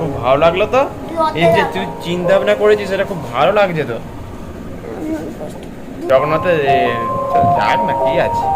খুব ভালো লাগলো তো। এই যে তুই চিন্তা ভাবনা করেছিস এটা খুব ভালো লাগছে তো। জগন্নাথে যাক না, কি আছে।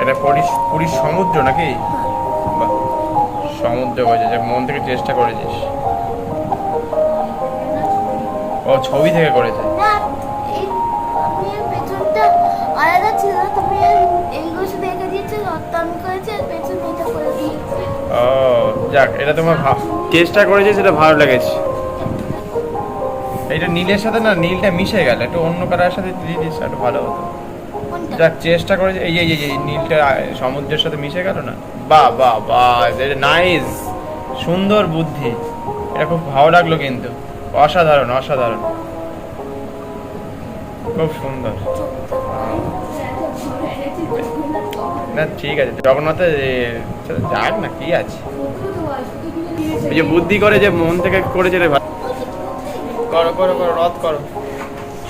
এটা পুরীর সমুদ্র নাকি? বাহ, সমুদ্র বোঝা যায়, মন থেকে চেষ্টা করেছিস। ও ছবি থেকে করেছে। ও যাক, এটা তোমার চেষ্টা করেছে, সেটা ভালো লেগেছে। এটা নীলের সাথে না, নীলটা মিশে গেল, একটু অন্য কালারের সাথে দিয়ে দিস, একটু ভালো হতো। যাক, চেষ্টা করেছে। এই নীলটা সমুদ্রের সাথে মিশে গেল না। বাহ বাহ বাহ, নাইস, সুন্দর বুদ্ধি। এটা খুব ভালো লাগলো কিন্তু, অসাধারণ অসাধারণ। খুব সুন্দর। না ঠিক আছে, জগন্নাথে যাক না, কি আছে, ওই যে বুদ্ধি করে যে মন থেকে করেছে রে ভাই। করো করো করো, রথ করো।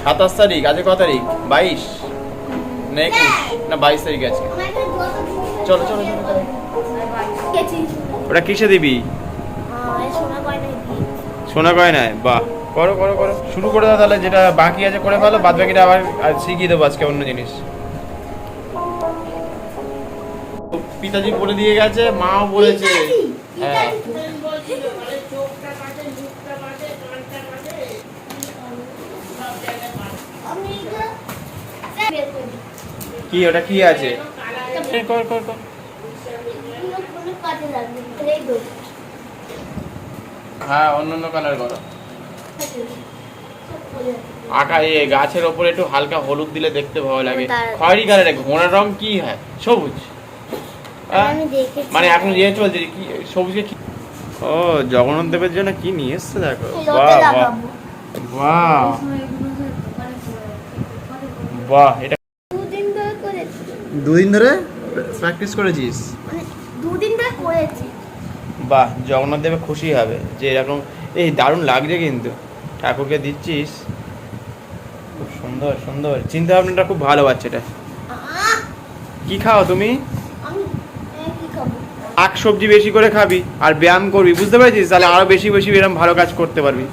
27 তারিখ, আজকে কত তারিখ? 22 না 21 না 22 তারিখ আছে। চলো চলো চলো চলো। ওটা কিসে দিবি? সোনা গয়নায়। বাহ, করো করো করো, শুরু করে দাও তাহলে। যেটা বাকি আছে করে ফেলো, বাদ বাকিটা আবার শিখিয়ে দেবো আজকে অন্য জিনিস। পিতাজি বলে দিয়ে গেছে, মাও বলেছে। হ্যাঁ কি ওটা কি আছে? কর কর কর। হ্যাঁ অন্য অন্য কালার করো। আঁকা এ গাছের ওপরে একটু হালকা হলুদ দিলে দেখতে ভালো লাগে। খয়েরি কালারে ঘোড়ার রং কি হয়? সবুজ। মানে এখন ইয়ে চলছে কি সবুজে কি? ও জগন্নাথ দেবের জন্য কি নিয়ে এসছে দেখো। বাহ বাহ বাহ বাহ। এটা দুদিন ধরে প্র্যাকটিস করেছিস? দুদিন ধরে করেছি। বাহ, জগন্নাথ দেবে খুশি হবে যে এরকম। এই দারুণ লাগছে কিন্তু, ঠাকুরকে দিচ্ছিস। খুব সুন্দর সুন্দর, চিন্তা ভাবনাটা খুব ভালো। বাচ্চাটা কি খাও তুমি? আমি কি খাবো? শাক সবজি বেশি করে খাবি আর ব্যায়াম করবি, বুঝতে পেরেছিস? তাহলে আরো বেশি বেশি এরকম ভালো কাজ করতে পারবি।